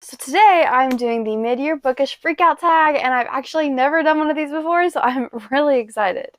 So today I'm doing the mid-year bookish freakout tag, and I've actually never done one of these before, so I'm really excited.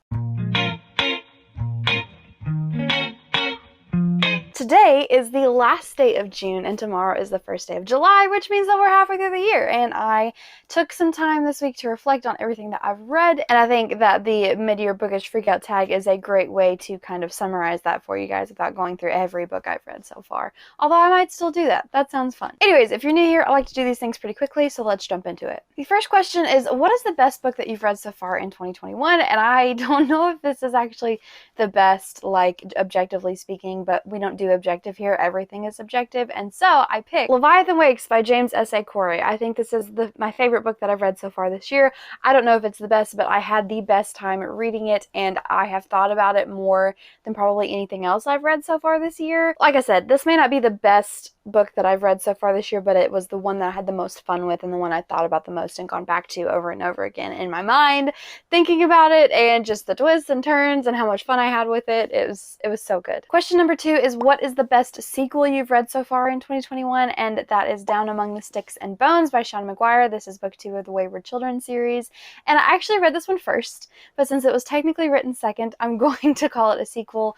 Today is the last day of June, and tomorrow is the first day of July, which means that we're halfway through the year, and I took some time this week to reflect on everything that I've read, and I think that the mid-year bookish freakout tag is a great way to kind of summarize that for you guys without going through every book I've read so far, although I might still do that. That sounds fun. Anyways, if you're new here, I like to do these things pretty quickly, so let's jump into it. The first question is, what is the best book that you've read so far in 2021? And I don't know if this is actually the best, like, objectively speaking, but we don't do objective here. Everything is subjective. And so I picked Leviathan Wakes by James S.A. Corey. I think this is my favorite book that I've read so far this year. I don't know if it's the best, but I had the best time reading it, and I have thought about it more than probably anything else I've read so far this year. Like I said, this may not be the best book that I've read so far this year, but it was the one that I had the most fun with and the one I thought about the most and gone back to over and over again in my mind, thinking about it, and just the twists and turns and how much fun I had with it. It was so good. Question number 2 is, what is the best sequel you've read so far in 2021? And that is Down Among the Sticks and Bones by Seanan McGuire. This is book 2 of the Wayward children's series, and I actually read this one first, but since it was technically written second, I'm going to call it a sequel.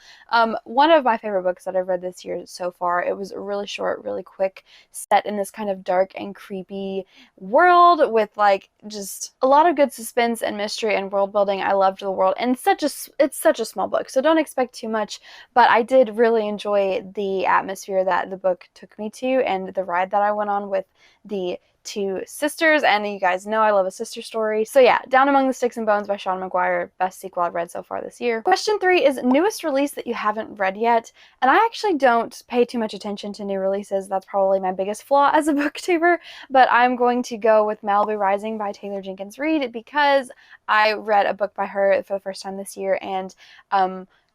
One of my favorite books that I've read this year so far. It was really short, really quick, set in this kind of dark and creepy world with like just a lot of good suspense and mystery and world building. I loved the world, and it's such a small book, so don't expect too much, but I did really enjoy the atmosphere that the book took me to and the ride that I went on with the two sisters, and you guys know I love a sister story. So yeah, Down Among the Sticks and Bones by Seanan McGuire, best sequel I've read so far this year. Question 3 is newest release that you haven't read yet, and I actually don't pay too much attention to new releases. That's probably my biggest flaw as a booktuber, but I'm going to go with Malibu Rising by Jenkins Reid because I read a book by her for the first time this year, and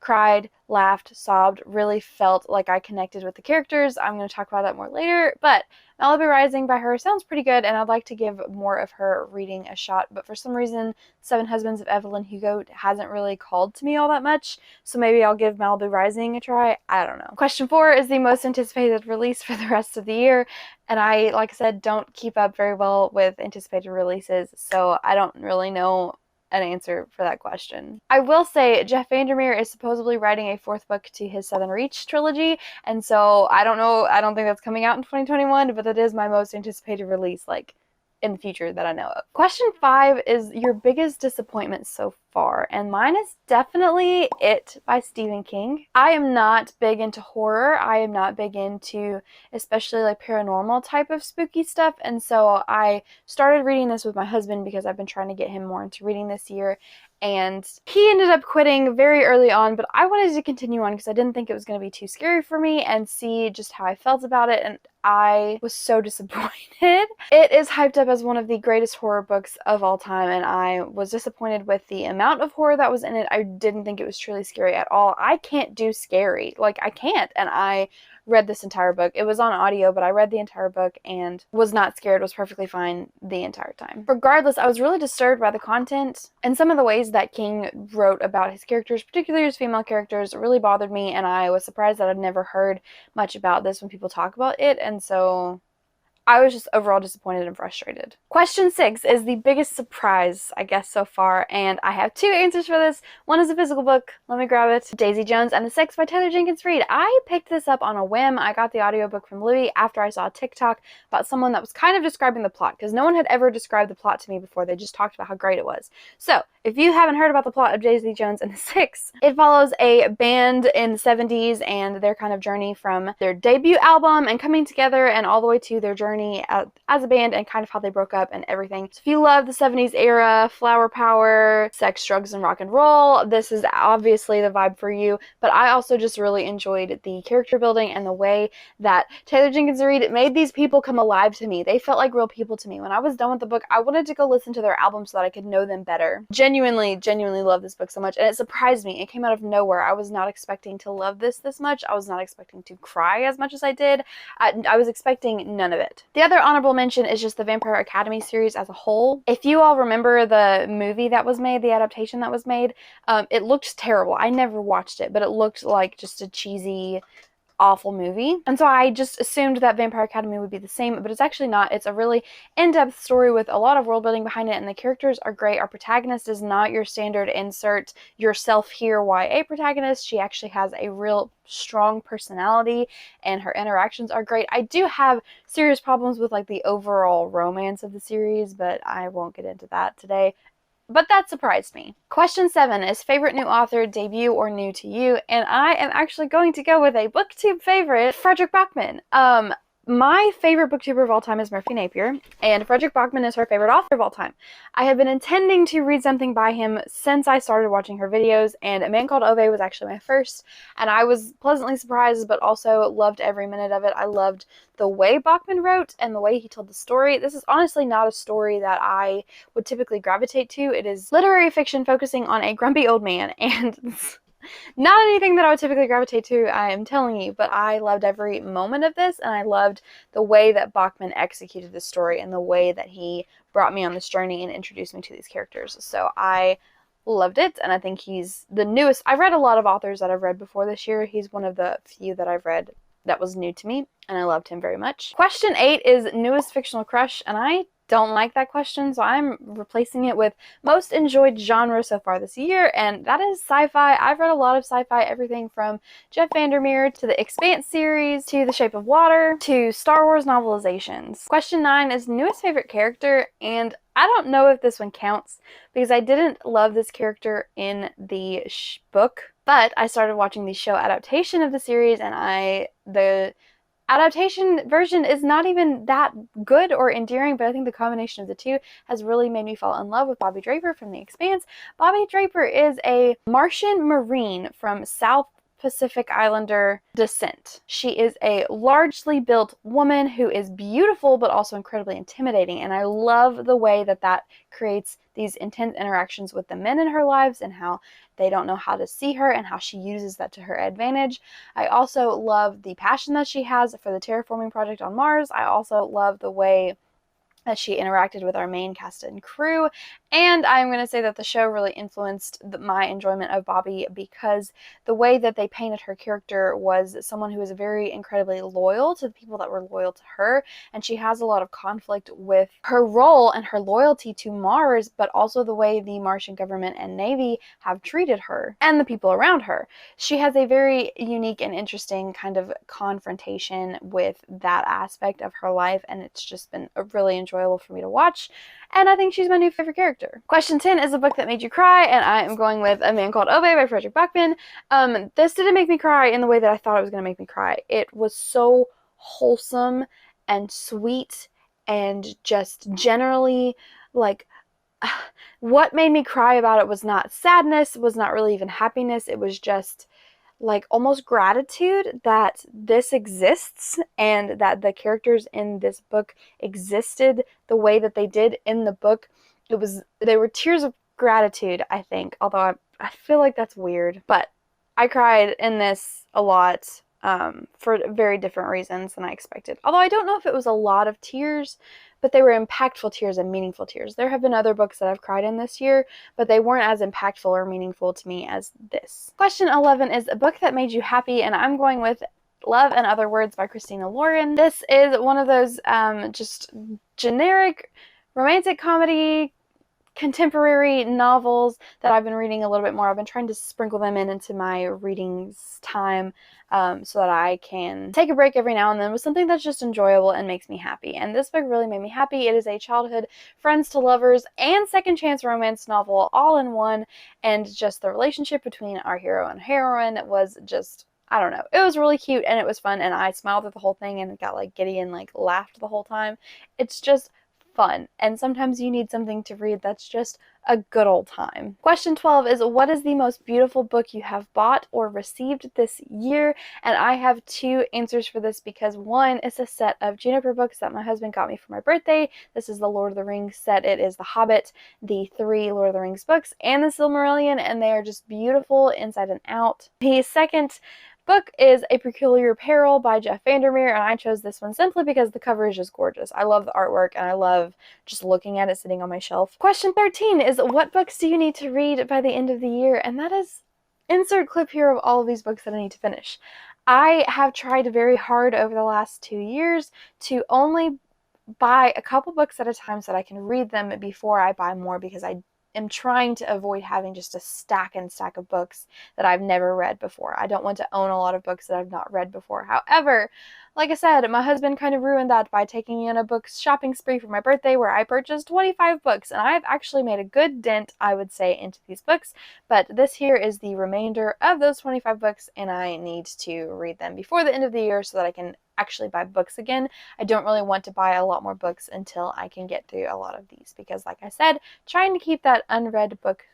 cried, laughed, sobbed, really felt like I connected with the characters. I'm going to talk about that more later, but Malibu Rising by her sounds pretty good, and I'd like to give more of her reading a shot, but for some reason, Seven Husbands of Evelyn Hugo hasn't really called to me all that much, so maybe I'll give Malibu Rising a try. I don't know. Question 4 is the most anticipated release for the rest of the year, and I, like I said, don't keep up very well with anticipated releases, so I don't really know an answer for that question. I will say Jeff Vandermeer is supposedly writing a 4th book to his Southern Reach trilogy, and so I don't know, I don't think that's coming out in 2021, but that is my most anticipated release, like, in the future that I know of. Question 5 is your biggest disappointment so far, and mine is definitely It by Stephen King. I am not big into horror. I am not big into especially like paranormal type of spooky stuff, and so I started reading this with my husband because I've been trying to get him more into reading this year, and he ended up quitting very early on, but I wanted to continue on because I didn't think it was going to be too scary for me and see just how I felt about it, and I was so disappointed. It is hyped up as one of the greatest horror books of all time, and I was disappointed with the amount of horror that was in it. I didn't think it was truly scary at all. I can't do scary. Like, I can't, and I read this entire book. It was on audio, but I read the entire book and was not scared, was perfectly fine the entire time. Regardless, I was really disturbed by the content, and some of the ways that King wrote about his characters, particularly his female characters, really bothered me, and I was surprised that I'd never heard much about this when people talk about it, and so I was just overall disappointed and frustrated. Question 6 is the biggest surprise, I guess, so far, and I have 2 answers for this. One is a physical book. Let me grab it. Daisy Jones and the Six by Jenkins Reid. I picked this up on a whim. I got the audiobook from Louis after I saw a TikTok about someone that was kind of describing the plot, because no one had ever described the plot to me before. They just talked about how great it was. So, if you haven't heard about the plot of Daisy Jones and the Six, it follows a band in the 70s and their kind of journey from their debut album and coming together and all the way to their journey as a band and kind of how they broke up and everything. So if you love the 70s era, flower power, sex, drugs, and rock and roll, this is obviously the vibe for you. But I also just really enjoyed the character building and the way that Jenkins Reid made these people come alive to me. They felt like real people to me. When I was done with the book, I wanted to go listen to their album so that I could know them better. Genuinely love this book so much, and it surprised me. It came out of nowhere. I was not expecting to love this much. I was not expecting to cry as much as I did. I was expecting none of it. The other honorable mention is just the Vampire Academy series as a whole. If you all remember the movie that was made, the adaptation that was made, it looked terrible. I never watched it, but it looked like just a cheesy awful movie. And so I just assumed that Vampire Academy would be the same, but it's actually not. It's a really in-depth story with a lot of world building behind it, and the characters are great. Our protagonist is not your standard insert yourself here YA protagonist. She actually has a real strong personality, and her interactions are great. I do have serious problems with like the overall romance of the series, but I won't get into that today. But that surprised me. Question 7 is favorite new author, debut, or new to you? And I am actually going to go with a booktube favorite, Frederick Backman. My favorite booktuber of all time is Murphy Napier, and Frederick Backman is her favorite author of all time. I have been intending to read something by him since I started watching her videos, and A Man Called Ove was actually my first, and I was pleasantly surprised, but also loved every minute of it. I loved the way Backman wrote and the way he told the story. This is honestly not a story that I would typically gravitate to. It is literary fiction focusing on a grumpy old man, and not anything that I would typically gravitate to, I am telling you, but I loved every moment of this, and I loved the way that Backman executed the story and the way that he brought me on this journey and introduced me to these characters. So I loved it, and I think he's the newest. I've read a lot of authors that I've read before this year. He's one of the few that I've read that was new to me, and I loved him very much. Question 8 is newest fictional crush, and I don't like that question, so I'm replacing it with most enjoyed genre so far this year, and that is sci-fi. I've read a lot of sci-fi, everything from Jeff Vandermeer to the Expanse series to The Shape of Water to Star Wars novelizations. Question 9 is newest favorite character, and I don't know if this one counts because I didn't love this character in the book, but I started watching the show adaptation of the series, and the adaptation version is not even that good or endearing, but I think the combination of the two has really made me fall in love with Bobby Draper from The Expanse. Bobby Draper is a Martian Marine from South Pacific Islander descent. She is a largely built woman who is beautiful but also incredibly intimidating, and I love the way that that creates these intense interactions with the men in her lives and how they don't know how to see her and how she uses that to her advantage. I also love the passion that she has for the terraforming project on Mars. I also love the way that she interacted with our main cast and crew, and I'm going to say that the show really influenced my enjoyment of Bobby because the way that they painted her character was someone who was very incredibly loyal to the people that were loyal to her, and she has a lot of conflict with her role and her loyalty to Mars, but also the way the Martian government and Navy have treated her and the people around her. She has a very unique and interesting kind of confrontation with that aspect of her life, and it's just been really enjoyable for me to watch, and I think she's my new favorite character. Question 10 is a book that made you cry, and I am going with A Man Called Ove by Frederick Backman. This didn't make me cry in the way that I thought it was going to make me cry. It was so wholesome and sweet and just generally like what made me cry about it was not sadness, was not really even happiness. It was just like almost gratitude that this exists and that the characters in this book existed the way that they did in the book. They were tears of gratitude, I think, although I feel like that's weird, but I cried in this a lot for very different reasons than I expected. Although I don't know if it was a lot of tears, but they were impactful tears and meaningful tears. There have been other books that I've cried in this year, but they weren't as impactful or meaningful to me as this. Question 11 is a book that made you happy, and I'm going with Love and Other Words by Christina Lauren. This is one of those just generic romantic comedy contemporary novels that I've been reading a little bit more. I've been trying to sprinkle them into my readings time so that I can take a break every now and then with something that's just enjoyable and makes me happy. And this book really made me happy. It is a childhood friends to lovers and second chance romance novel all in one, and just the relationship between our hero and heroine was just, I don't know, it was really cute and it was fun, and I smiled through the whole thing and got like giddy and like laughed the whole time. It's just fun, and sometimes you need something to read that's just a good old time. Question 12 is what is the most beautiful book you have bought or received this year? And I have two answers for this because one is a set of Juniper books that my husband got me for my birthday. This is the Lord of the Rings set. It is The Hobbit, the 3 Lord of the Rings books, and the Silmarillion, and they are just beautiful inside and out. The second book is A Peculiar Peril by Jeff Vandermeer, and I chose this one simply because the cover is just gorgeous. I love the artwork, and I love just looking at it sitting on my shelf. Question 13 is what books do you need to read by the end of the year? And that is insert clip here of all of these books that I need to finish. I have tried very hard over the last 2 years to only buy a couple books at a time so that I can read them before I buy more, because I am trying to avoid having just a stack and stack of books that I've never read before. I don't want to own a lot of books that I've not read before. However, like I said, my husband kind of ruined that by taking me on a book shopping spree for my birthday where I purchased 25 books, and I've actually made a good dent, I would say, into these books, but this here is the remainder of those 25 books, and I need to read them before the end of the year so that I can actually buy books again. I don't really want to buy a lot more books until I can get through a lot of these, because like I said, trying to keep that unread book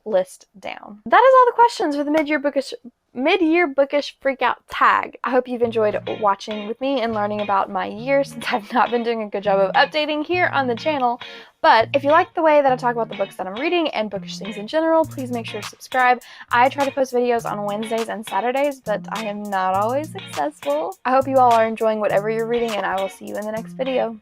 list down. That is all the questions for the mid-year bookish freakout tag. I hope you've enjoyed watching with me and learning about my year, since I've not been doing a good job of updating here on the channel. But if you like the way that I talk about the books that I'm reading and bookish things in general, please make sure to subscribe. I try to post videos on Wednesdays and Saturdays, but I am not always successful. I hope you all are enjoying whatever you're reading, and I will see you in the next video.